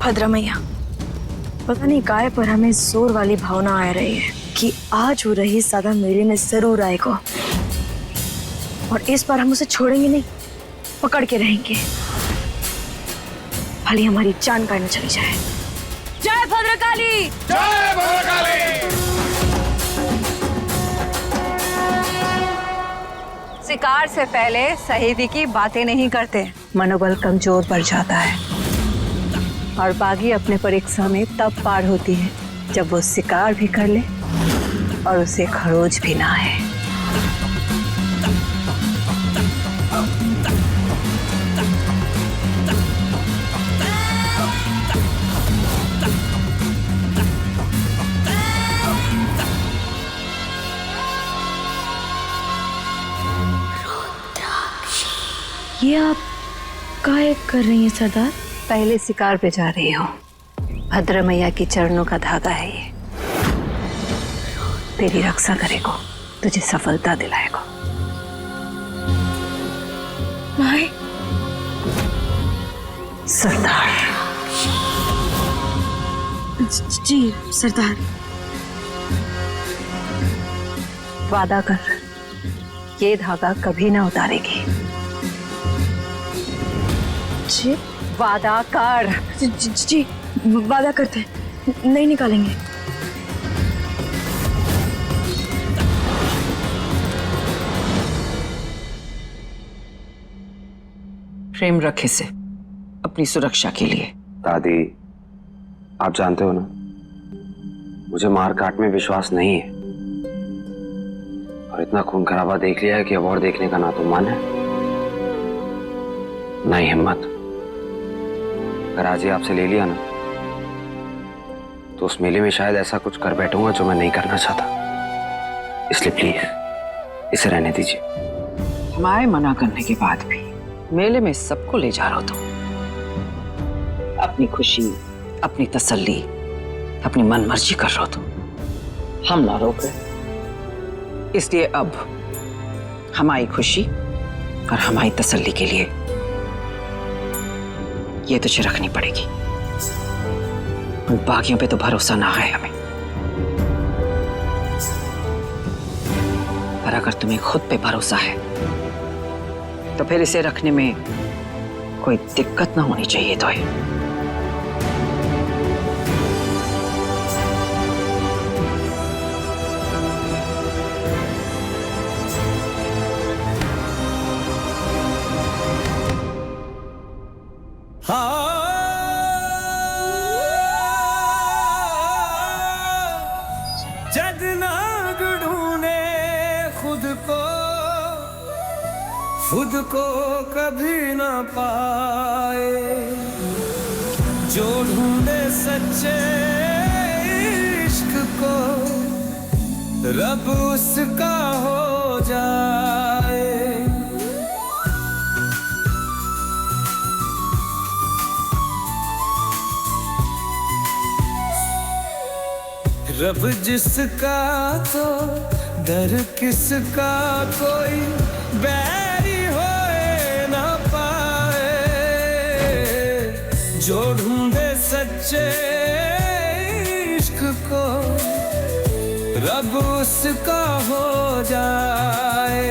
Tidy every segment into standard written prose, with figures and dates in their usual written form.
भद्रा मैया, पता नहीं काय पर हमें जोर वाली भावना आ रही है कि आज हो रही सादा मेले में जरूर आएगा और इस बार हम उसे छोड़ेंगे नहीं, पकड़ के रहेंगे, भले हमारी जान का न चली जाए। जय भद्रकाली! जय भद्रकाली! शिकार से पहले शहीदी की बातें नहीं करते, मनोबल कमजोर पड़ जाता है और बागी अपने परीक्षा में तब पार होती है जब वो शिकार भी कर ले और उसे खरोच भी ना आए। ये आप काय कर रही हैं सरदार? पहले शिकार पे जा रही हो। भद्र मैया की चरणों का धागा है ये, तेरी रक्षा करेगा, तुझे सफलता दिलाएगा। माए, सरदार। जी सरदार। वादा कर, ये धागा कभी ना उतारेगी। जी वादा कर। जी वादा करते हैं, नहीं निकालेंगे। प्रेम रख इसे अपनी सुरक्षा के लिए। दादी, आप जानते हो ना, मुझे मार काट में विश्वास नहीं है और इतना खून खराबा देख लिया है कि अब और देखने का ना तो मन है ना ही हिम्मत। अगर आज ही आपसे ले लिया ना तो उस मेले में शायद ऐसा कुछ कर बैठूंगा जो मैं नहीं करना चाहता, इसलिए प्लीज इसे रहने दीजिए। हमारे मना करने के बाद भी मेले में सबको ले जा रहा हो तुम। अपनी खुशी, अपनी तसल्ली, अपनी मन मर्जी कर रहे हो तुम, हम ना रोक रहे। इसलिए अब हमारी खुशी और हमारी तसल्ली के लिए ये तुझे रखनी पड़ेगी। उन बाकियों पे तो भरोसा ना है हमें, पर अगर तुम्हें खुद पे भरोसा है तो फिर इसे रखने में कोई दिक्कत ना होनी चाहिए। तो है जग नाग ढूंढे खुद को कभी ना पाए, जो ढूंढे सच्चे इश्क को रब उसका हो जाए। रब जिसका तो दर किसका कोई बैरी होए ना पाए, जो ढूंढे सच्चे इश्क को रब उसका हो जाए।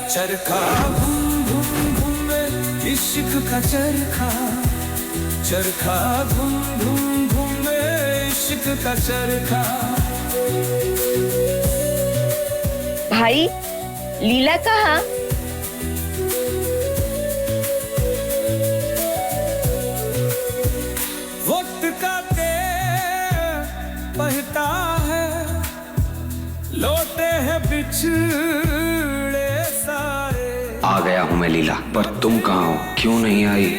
चरखा घूम घूम घूमे इश्क का चरखा, चरखा घूम घूम घूमे इश्क का चरखा। भाई लीला कहाँ? वक्त का तेर बहता है, लौटे हैं बिछड़े सारे। आ गया हूं मैं लीला, पर तुम कहाँ हो, क्यों नहीं आई?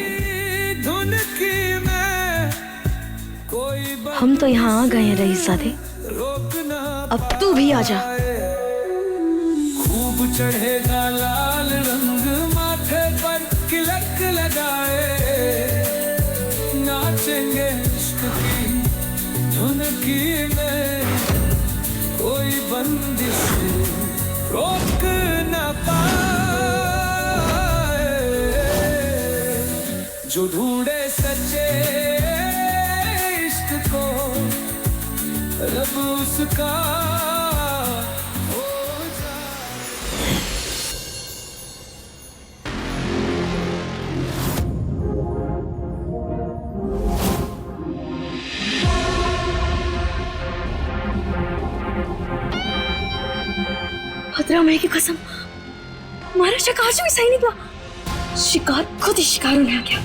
धुन की मैं कोई हम तो यहाँ आ गए हैं रईसज़ादे, रोकना अब तू भी आ जा। खूब चढ़ेगा लाल रंग माथे पर तिलक लगाए, नाचेंगे इश्क की धुन की में, कोई बंदिश रोक न पाए। जो ढूंढे सच्चे इश्क को रब उसका हो जाए। भद्रा माई की कसम, हमारा शक आज भी सही निकला। शिकार खुद ही शिकार होने आ गया।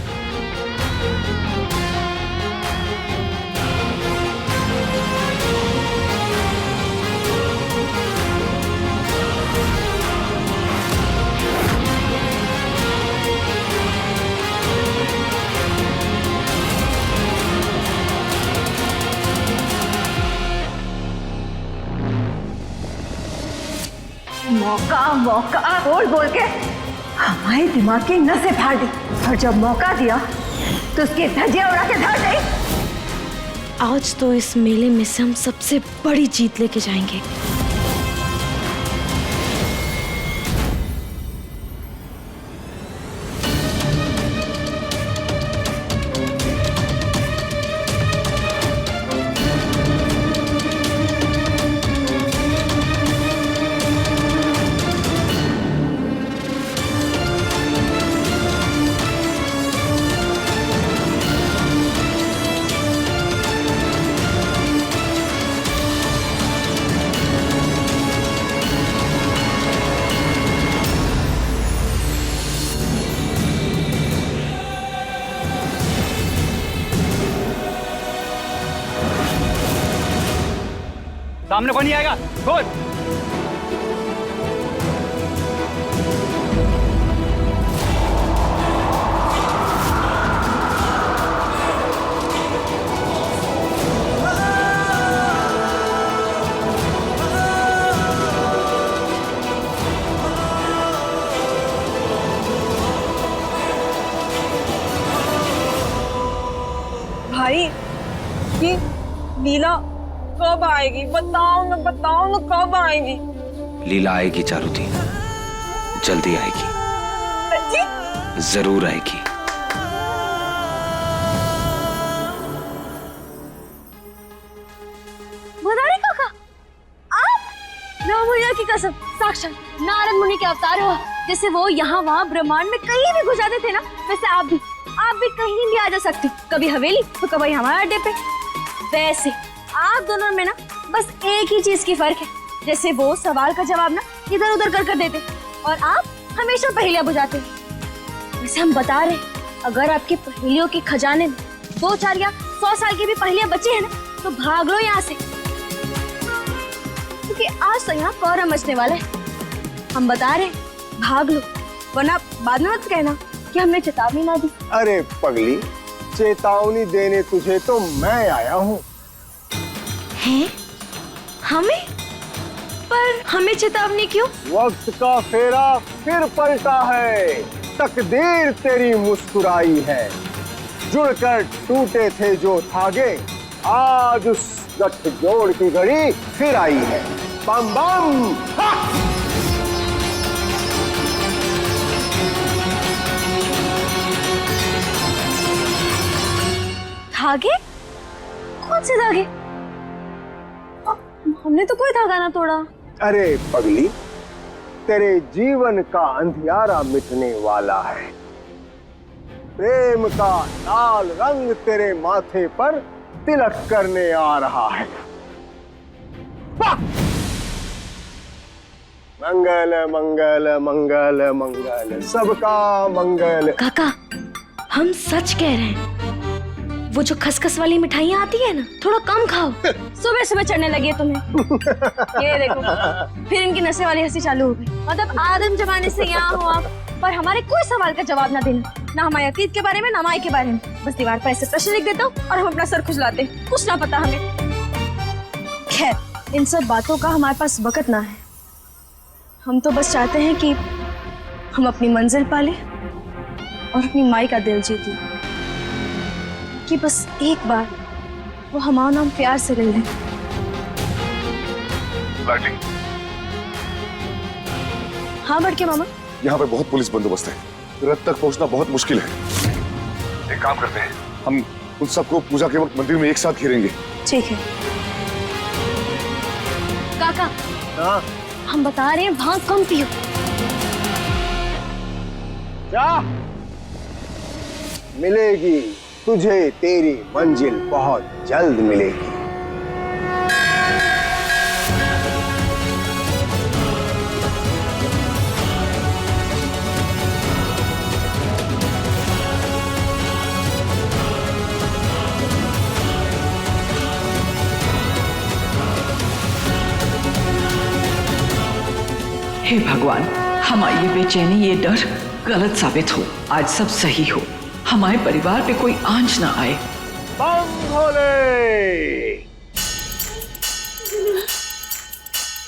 मौका मौका बोल बोल के हमारे दिमाग की नसें फाड़ दी, और जब मौका दिया तो उसके धज्जियां उड़ा के धर गई। आज तो इस मेले में से हम सबसे बड़ी जीत लेके जाएंगे। सामने कोई नहीं आएगा, खोल। भाई ये लीला कब आएगी? बताओ ना कब आएगी? लीला आएगी चारुती, जल्दी आएगी, सच्ची? जरूर आएगी। भदारी काका, आप? राम भैया की कसम, साक्षात नारद मुनि के अवतार हो। जैसे वो यहाँ वहाँ ब्रह्मांड में कहीं भी घुस जाते थे ना, वैसे आप भी कहीं भी आ जा सकते हो। कभी हवेली तो कभी हमारे अड्डे पे। वैसे आप दोनों में ना बस एक ही चीज की फर्क है, जैसे वो सवाल का जवाब ना इधर उधर कर देते और आप हमेशा पहेलियां बुझाते। वैसे हम बता रहे, अगर आपकी पहेलियों के खजाने में 2, 4 या 100 साल की भी पहेलियां बची है ना, तो भाग लो यहाँ से, क्योंकि आज तो यहाँ कोहरा मचने वाला है। हम बता रहे, भाग लो, वरना बाद में मत कहना कि हमने चेतावनी ना दी। अरे पगली, चेतावनी देने तुझे तो मैं आया हूँ। हैं? हमें? पर हमें चेतावनी क्यों? वक्त का फेरा फिर पलटा है, तकदीर तेरी मुस्कुराई है। जुड़कर टूटे थे जो धागे, आज उस गठजोड़ की घड़ी फिर आई है। बम बम हा! धागे? कौन से धागे? हमने तो कोई धागा ना तोड़ा। अरे पगली, तेरे जीवन का अंधियारा मिटने वाला है। प्रेम का लाल रंग तेरे माथे पर तिलक करने आ रहा है। मंगल मंगल मंगल मंगल, सबका मंगल। काका, हम सच कह रहे हैं। वो जो खसखस वाली मिठाइयाँ आती है ना, थोड़ा कम खाओ। सुबह सुबह चढ़ने लगी है तुम्हें। ये देखो, फिर इनकी नशे वाली हंसी चालू हो गई। मतलब आदम जमाने से यहाँ हो आप, पर हमारे कोई सवाल का जवाब ना देना, ना हमारे अतीत के बारे में, ना माई के बारे में। बस दीवार पर ऐसे प्रश्न लिख देता हूँ और हम अपना सर खुजलाते, कुछ ना पता हमें। खैर, इन सब बातों का हमारे पास वक्त ना है। हम तो बस चाहते हैं कि हम अपनी मंजिल पाले और अपनी माई का दिल जीत लें, कि बस एक बार वो हमारा नाम प्यार से ले लें। हाँ बड़के मामा। यहाँ पे बहुत पुलिस बंदोरस्त है, रथ तक पहुँचना बहुत मुश्किल है। एक काम करते हैं, हम उन सबको पूजा के वक्त मंदिर में एक साथ घेरेंगे। ठीक है काका, हाँ हम बता रहे हैं भांग कम पियो। क्या मिलेगी तुझे, तेरी मंजिल बहुत जल्द मिलेगी। हे भगवान, हमारी ये बेचैनी, ये डर गलत साबित हो, आज सब सही हो, हमारे परिवार पे कोई आंच ना आए। बम भोले।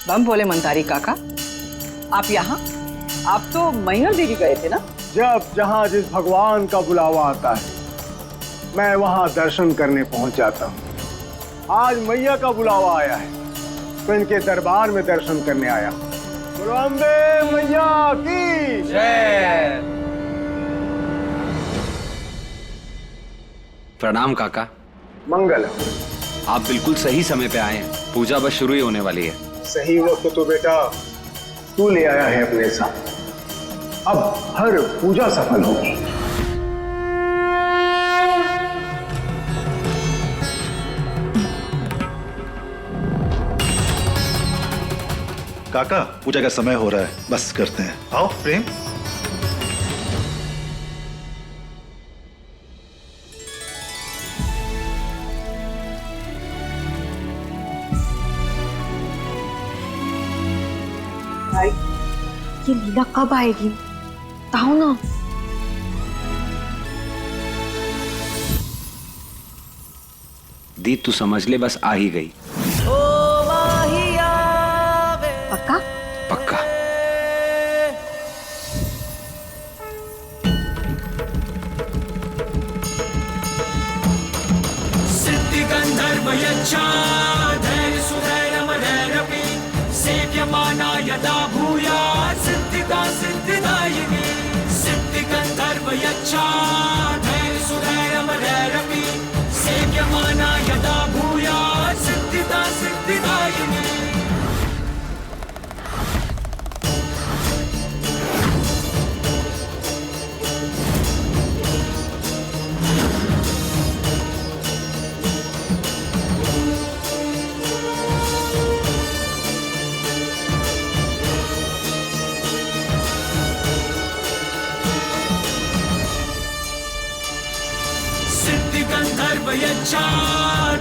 बम भोले मंदारी काका, आप यहाँ? आप तो मैहर देवी गए थे ना? जब जहां जिस भगवान का बुलावा आता है, मैं वहां दर्शन करने पहुंच जाता हूं। आज मैया का बुलावा आया है, तो इनके दरबार में दर्शन करने आया। बोलो अम्बे मैया की जय। प्रणाम काका। मंगल। आप बिल्कुल सही समय पे आए हैं, पूजा बस शुरू ही होने वाली है। सही वक्त तो बेटा तू ले आया है अपने साथ, अब हर पूजा सफल होगी। काका, पूजा का समय हो रहा है, बस करते हैं। आओ प्रेम। ये लीला कब आएगी? बताओ ना। दी तू समझ ले, बस आ ही गई। पक्का? पक्का। सिद्धि गंधर्व यच्छा धैर्य सुधैर्यमधैर्यपि सेव्यमाना यदा भूयात् सिद्धिदा सिद्धिदायिनी। सिद्धि गंधर्व यच्छा धैर्य सुधैर्यमधैर्यपि सेव्यमाना यदा भूयात् सिद्धिदा सिद्धिदायिनी। गंधर्व यच्छा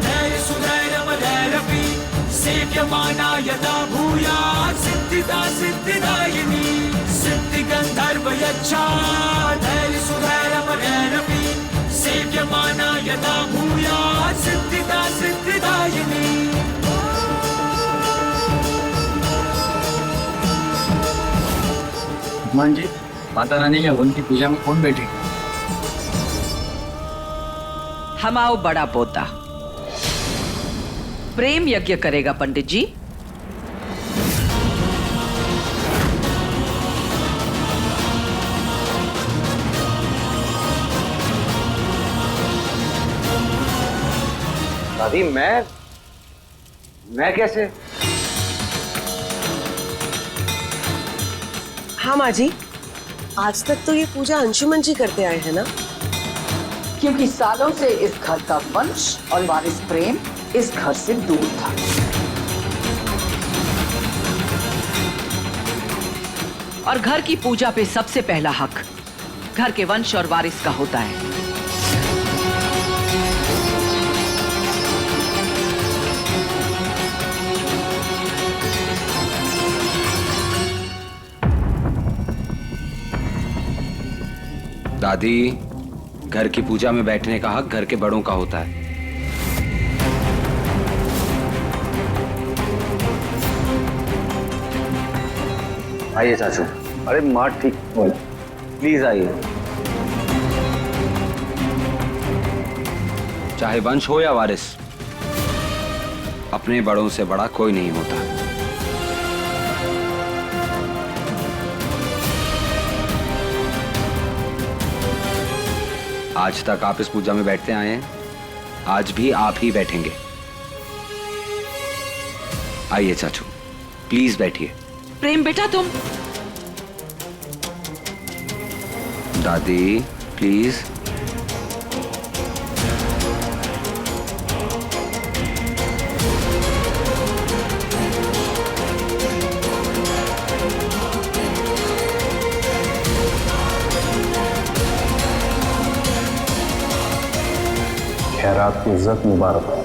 धैर्य सुधैर्यमधैर्यपि सेव्यमाना यदा भूयात् सिद्धिदा सिद्धिदायिनी। सिद्धि गंधर्व यच्छा धैर्य सुधैर्यमधैर्यपि सेव्यमाना यदा भूयात् सिद्धिदा सिद्धिदायिनी। हनुमान जी, माता रानी या उनकी पूजा में कौन बैठेगा? हम आओ बड़ा पोता। प्रेम यज्ञ करेगा पंडित जी। दादी मैं कैसे? हाँ माँ जी, आज तक तो ये पूजा अंशुमन जी करते आए हैं ना? क्योंकि सालों से इस घर का वंश और वारिस प्रेम इस घर से दूर था। और घर की पूजा पे सबसे पहला हक घर के वंश और वारिस का होता है। दादी, घर की पूजा में बैठने का हक घर के बड़ों का होता है। आइए चाचू। अरे माँ ठीक बोल, प्लीज आइए। चाहे वंश हो या वारिस, अपने बड़ों से बड़ा कोई नहीं होता। आज तक आप इस पूजा में बैठते आए हैं, आज भी आप ही बैठेंगे। आइए चाचू, प्लीज बैठिए। प्रेम बेटा तुम। दादी प्लीज। खैरात की इज्जत मुबारक हो।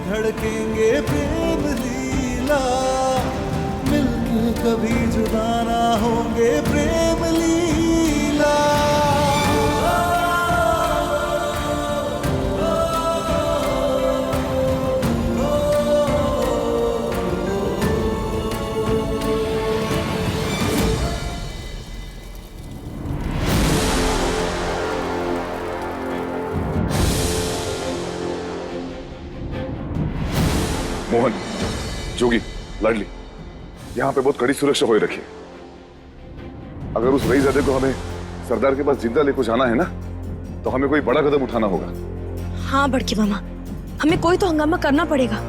धड़केंगे प्रेम लीला, मिलके कभी जुदा ना होंगे प्रेम लीला। मोहन, जोगी, लाडली, यहाँ पे बहुत कड़ी सुरक्षा हो रखी है। अगर उस रईज़ादे को हमें सरदार के पास जिंदा लेकर जाना है ना, तो हमें कोई बड़ा कदम उठाना होगा। हाँ बड़के मामा, हमें कोई तो हंगामा करना पड़ेगा,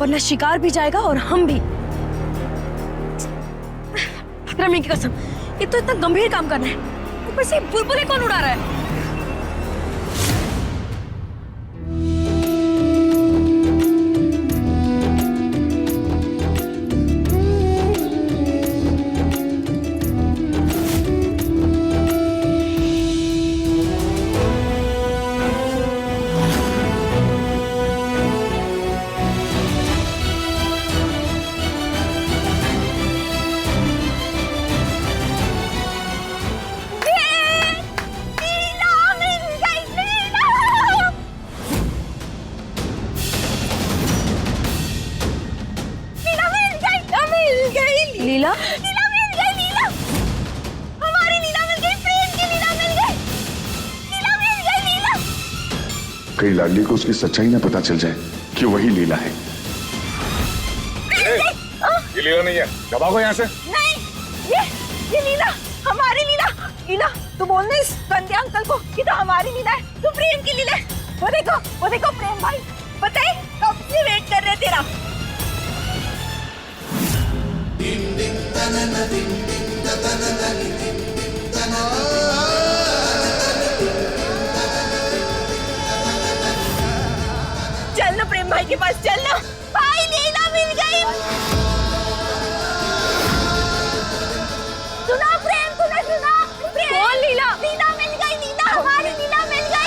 वरना शिकार भी जाएगा और हम भी। रमी की कसम, ये तो इतना गंभीर काम करना है, ऊपर से बुलबुलें कौन उड़ा रहा है? लीला? लीला मिल गई, लीला! हमारी लीला मिल गई, प्रेम की लीला मिल गई! लीला मिल गई, लीला! कहीं लाडली को उसकी सच्चाई ना पता चल जाए कि वही लीला है। ये लीला नहीं है, दबाओ यहाँ से। नहीं, ये लीला, हमारी लीला! लीला, तू बोलने इस संध्या अंकल को कि तो हमारी लीला है, तू प्रेम की लीला है। वो देखो प्रेम भाई, बताए कब से वेट कर रहे तेरा। चल ना प्रेम भाई के पास, चल ना भाई, लीला मिल गई। सुना प्रेम, तूने सुना? कौन लीला? लीला मिल गई, लीला, हमारी लीला मिल गई।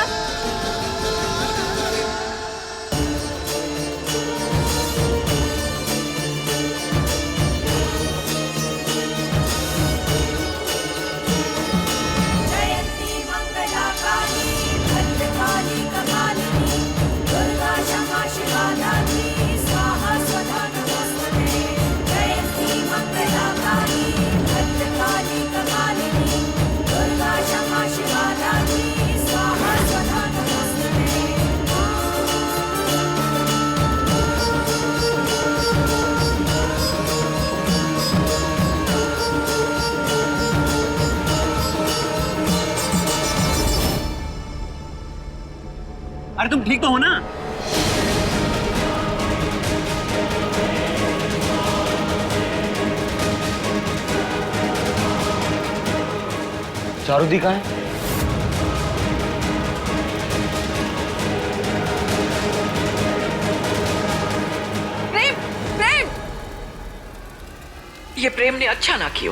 अरे तुम ठीक तो हो ना? चारुदी कहाँ है? प्रेम, प्रेम! ये प्रेम ने अच्छा ना किया,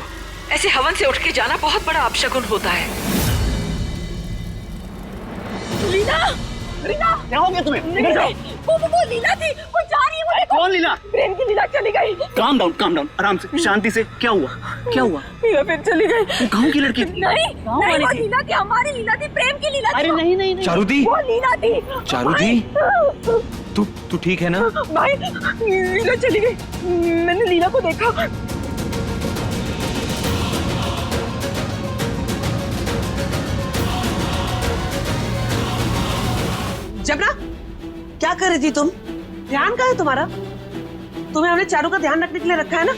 ऐसे हवन से उठ के जाना बहुत बड़ा अपशगुन होता है। लीला, लीला! क्या हो गया तुम्हें? इधर जाओ। वो लीला थी, वो जा रही है। कौन लीला? प्रेम की लीला चली गई। काम डाउन, आराम से, शांति से। क्या हुआ? क्या हुआ? लीला फिर चली गई। वो गाँव की लड़की थी? नहीं, नहीं, वो लीला की हमारी लीला थी, प्रेम की लीला थी। अरे नहीं, चारुदी, वो लीला थी। चारुदी, तू ठीक है ना? भाई, लीला चली गई। मैंने लीला को देखा। जबरा, क्या कर रही थी तुम? ध्यान कहाँ है तुम्हारा? तुम्हें हमने चारू का ध्यान रखने के लिए रखा है ना।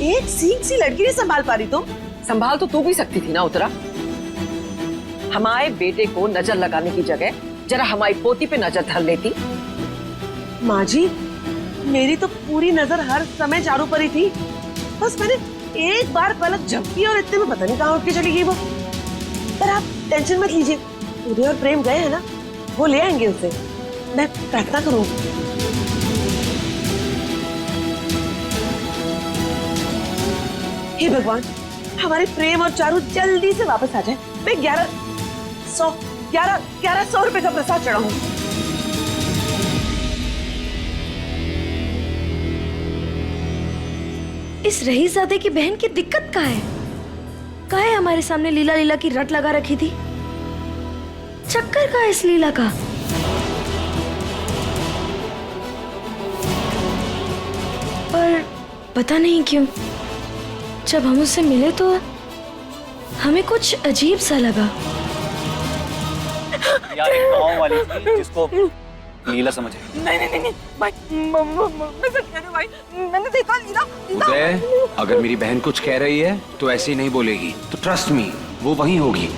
एक सीख सी लड़की नहीं संभाल पा रही तुम। संभाल तो तू भी सकती थी ना उत्तरा। हमारे बेटे को नजर लगाने की जगह जरा हमारी पोती पे नजर धर लेती। माँ जी, मेरी तो पूरी नजर हर समय चारू पर ही थी। बस मैंने एक बार पलक झपकी और इतने में पता नहीं कहाँ उठ के चली गई वो। पर आप टेंशन मत लीजिए, उदय और प्रेम गए हैं ना, वो ले आएंगे उसे। मैं प्रार्थना करूंगी। हे भगवान, हमारे प्रेम और चारू जल्दी से वापस आ जाए। मैं 1100 रुपए का प्रसाद चढ़ाऊंगी। इस रहीज़ादे की बहन की दिक्कत क्या है? क्या है हमारे सामने लीला लीला की रट लगा रखी थी? चक्कर का है इस लीला का? पर पता नहीं क्यों जब हम उससे मिले तो हमें कुछ अजीब सा लगा। यार एक गाँव वाली थी जिसको लीला समझे। नहीं भाई, मैं सच कह रही हूँ भाई, मैंने देखा लीला। उदय, अगर मेरी बहन कुछ कह रही है तो ऐसे ही नहीं बोलेगी। तो ट्रस्ट मी, वो वहीं होगी।